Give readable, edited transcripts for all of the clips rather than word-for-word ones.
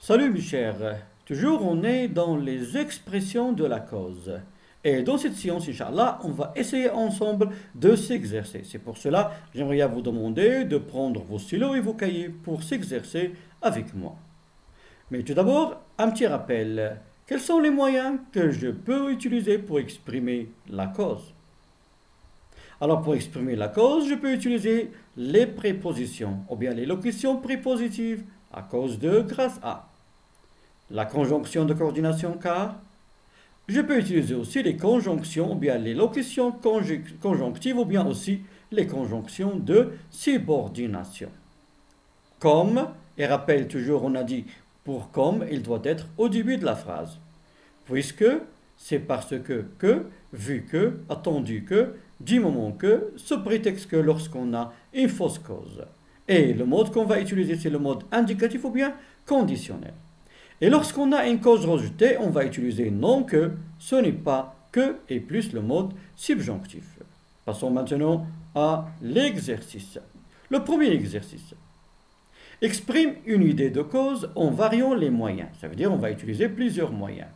Salut mes chers, toujours on est dans les expressions de la cause. Et dans cette séance, Inch'Allah, on va essayer ensemble de s'exercer. C'est pour cela que j'aimerais vous demander de prendre vos stylos et vos cahiers pour s'exercer avec moi. Mais tout d'abord, un petit rappel. Quels sont les moyens que je peux utiliser pour exprimer la cause? Alors pour exprimer la cause, je peux utiliser les prépositions ou bien les locutions prépositives à cause de, grâce à. La conjonction de coordination car. Je peux utiliser aussi les conjonctions ou bien les locutions conjonctives ou bien aussi les conjonctions de subordination. Comme, et rappelle toujours, on a dit pour comme, il doit être au début de la phrase. Puisque, c'est parce que, vu que, attendu que, du moment que, sous prétexte que lorsqu'on a une fausse cause. Et le mode qu'on va utiliser, c'est le mode indicatif ou bien conditionnel. Et lorsqu'on a une cause rejetée, on va utiliser non que, ce n'est pas que, et plus le mode subjonctif. Passons maintenant à l'exercice. Le premier exercice. Exprime une idée de cause en variant les moyens. Ça veut dire on va utiliser plusieurs moyens.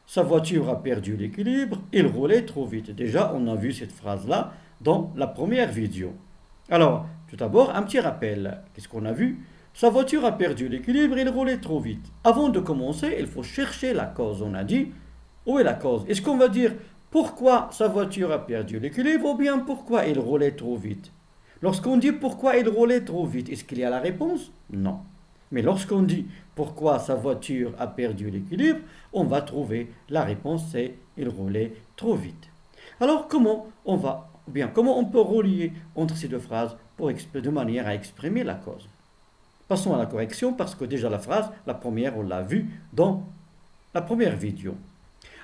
Sa voiture a perdu l'équilibre, il roulait trop vite. Déjà, on a vu cette phrase-là dans la première vidéo. Alors, tout d'abord, un petit rappel. Qu'est-ce qu'on a vu? Sa voiture a perdu l'équilibre, il roulait trop vite. Avant de commencer, il faut chercher la cause. On a dit, où est la cause? Est-ce qu'on va dire pourquoi sa voiture a perdu l'équilibre ou bien pourquoi il roulait trop vite? Lorsqu'on dit pourquoi il roulait trop vite, est-ce qu'il y a la réponse? Non. Mais lorsqu'on dit pourquoi sa voiture a perdu l'équilibre, on va trouver la réponse, c'est il roulait trop vite. Alors comment on peut relier entre ces deux phrases de manière à exprimer la cause? Passons à la correction parce que déjà la phrase, la première, on l'a vue dans la première vidéo.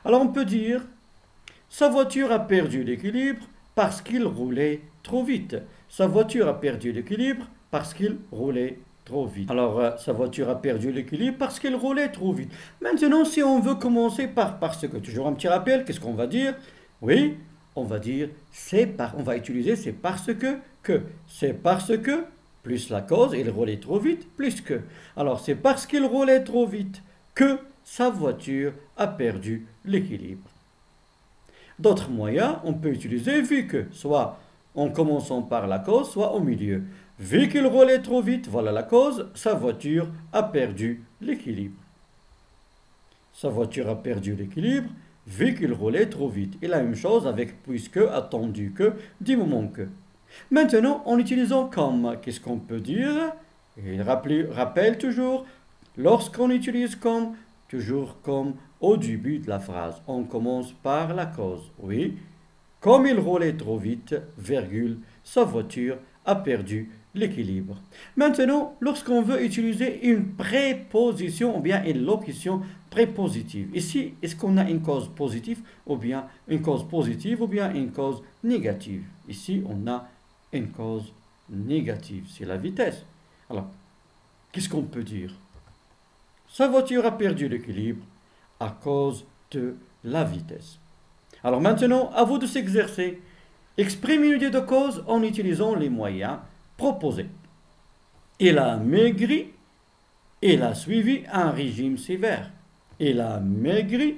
Alors on peut dire sa voiture a perdu l'équilibre parce qu'il roulait trop vite. Sa voiture a perdu l'équilibre parce qu'il roulait trop vite. Alors, sa voiture a perdu l'équilibre parce qu'il roulait trop vite. Maintenant, si on veut commencer par parce que, toujours un petit rappel, qu'est-ce qu'on va dire? Oui, on va dire on va utiliser c'est parce que. C'est parce que, plus la cause, il roulait trop vite, plus que. Alors, c'est parce qu'il roulait trop vite que sa voiture a perdu l'équilibre. D'autres moyens, on peut utiliser vu que, soit en commençant par la cause, soit au milieu. Vu qu'il roulait trop vite, voilà la cause, sa voiture a perdu l'équilibre. Sa voiture a perdu l'équilibre, vu qu'il roulait trop vite. Et la même chose avec puisque, attendu que, du moment que. Maintenant, en utilisant comme, qu'est-ce qu'on peut dire? Il rappelle toujours, lorsqu'on utilise comme, toujours comme au début de la phrase. On commence par la cause. Oui, comme il roulait trop vite, virgule, sa voiture a perdu l'équilibre. Maintenant, lorsqu'on veut utiliser une préposition ou bien une locution prépositive, ici, est-ce qu'on a une cause positive ou bien une cause positive ou bien une cause négative? Ici, on a une cause négative, c'est la vitesse. Alors, qu'est-ce qu'on peut dire? Sa voiture a perdu l'équilibre à cause de la vitesse. Alors maintenant, à vous de s'exercer. Exprime une idée de cause en utilisant les moyens proposés. Il a maigri, il a suivi un régime sévère. Il a maigri,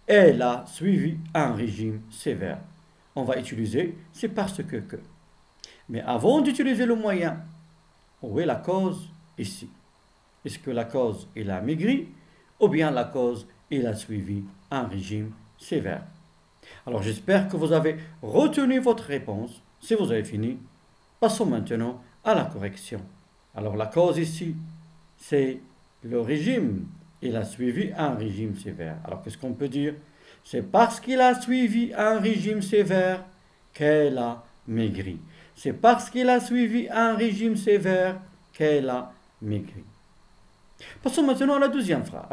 elle a suivi un régime sévère. On va utiliser c'est parce que. Mais avant d'utiliser le moyen, où est la cause ici? Est-ce que la cause, il a maigri ou bien la cause, il a suivi un régime sévère? Alors j'espère que vous avez retenu votre réponse. Si vous avez fini, passons maintenant à la correction. Alors la cause ici, c'est le régime. Il a suivi un régime sévère. Alors qu'est-ce qu'on peut dire? C'est parce qu'il a suivi un régime sévère qu'elle a maigri. C'est parce qu'il a suivi un régime sévère qu'elle a maigri. Passons maintenant à la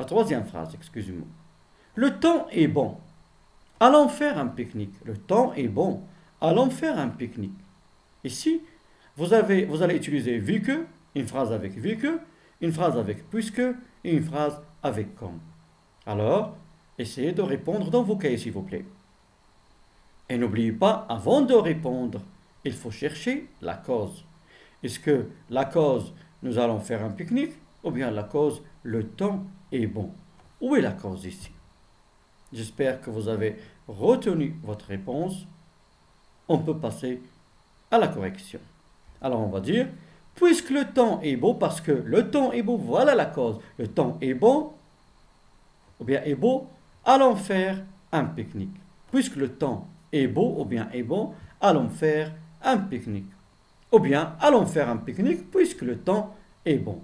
troisième phrase, excusez-moi. Le temps est bon. Allons faire un pique-nique. Le temps est bon. Allons faire un pique-nique. Ici, vous allez utiliser vu que, une phrase avec vu que, une phrase avec puisque et une phrase avec comme. Alors, essayez de répondre dans vos cahiers, s'il vous plaît. Et n'oubliez pas, avant de répondre, il faut chercher la cause. Est-ce que la cause, nous allons faire un pique-nique ou bien la cause, le temps est bon. Où est la cause ici? J'espère que vous avez retenu votre réponse. On peut passer à la correction. Alors on va dire, puisque le temps est beau, parce que le temps est beau, voilà la cause. Le temps est bon, ou bien est beau, allons faire un pique-nique. Puisque le temps est beau, ou bien est bon, allons faire un pique-nique. Ou bien allons faire un pique-nique puisque le temps est bon.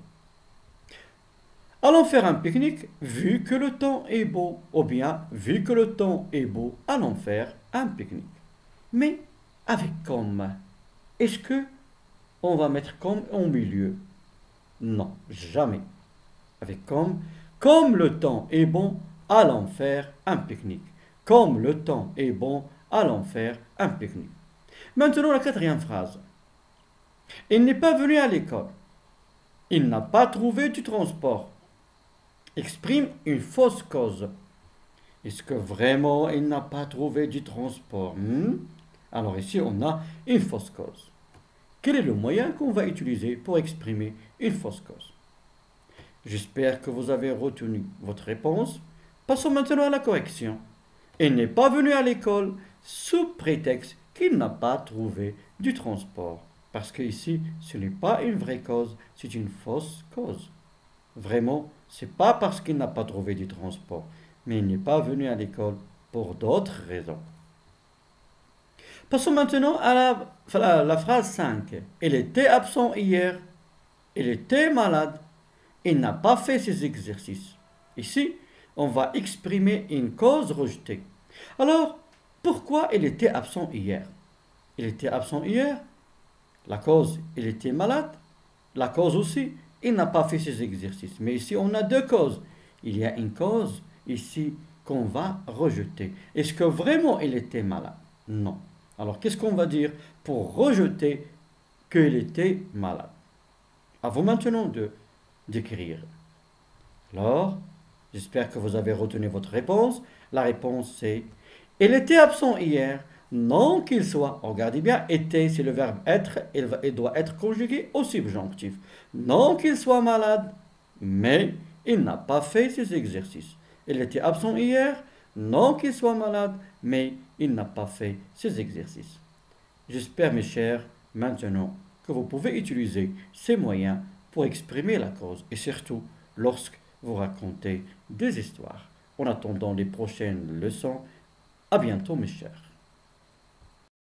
Allons faire un pique-nique vu que le temps est beau. Ou bien vu que le temps est beau, allons faire un pique-nique. Mais avec comme. Est-ce que on va mettre comme au milieu? Non, jamais. Avec comme le temps est bon, allons faire un pique-nique. Comme le temps est bon, allons faire un pique-nique. Maintenant la quatrième phrase. Il n'est pas venu à l'école. Il n'a pas trouvé du transport. Exprime une fausse cause. Est-ce que vraiment il n'a pas trouvé du transport? Alors ici on a une fausse cause. Quel est le moyen qu'on va utiliser pour exprimer une fausse cause? J'espère que vous avez retenu votre réponse. Passons maintenant à la correction. Il n'est pas venu à l'école sous prétexte qu'il n'a pas trouvé du transport. Parce que ici, ce n'est pas une vraie cause, c'est une fausse cause. Vraiment, ce n'est pas parce qu'il n'a pas trouvé du transport, mais il n'est pas venu à l'école pour d'autres raisons. Passons maintenant à la phrase 5. Il était absent hier, il était malade, il n'a pas fait ses exercices. Ici, on va exprimer une cause rejetée. Alors, pourquoi il était absent hier? Il était absent hier. La cause, il était malade. La cause aussi, il n'a pas fait ses exercices. Mais ici, on a deux causes. Il y a une cause ici qu'on va rejeter. Est-ce que vraiment il était malade? Non. Alors, qu'est-ce qu'on va dire pour rejeter qu'il était malade? À vous maintenant d'écrire. Alors, j'espère que vous avez retenu votre réponse. La réponse c'est il était absent hier. Non qu'il soit, regardez bien, était, c'est le verbe être, il doit être conjugué au subjonctif. Non qu'il soit malade, mais il n'a pas fait ses exercices. Il était absent hier, non qu'il soit malade, mais il n'a pas fait ses exercices. J'espère, mes chers, maintenant que vous pouvez utiliser ces moyens pour exprimer la cause et surtout lorsque vous racontez des histoires. En attendant les prochaines leçons, à bientôt, mes chers.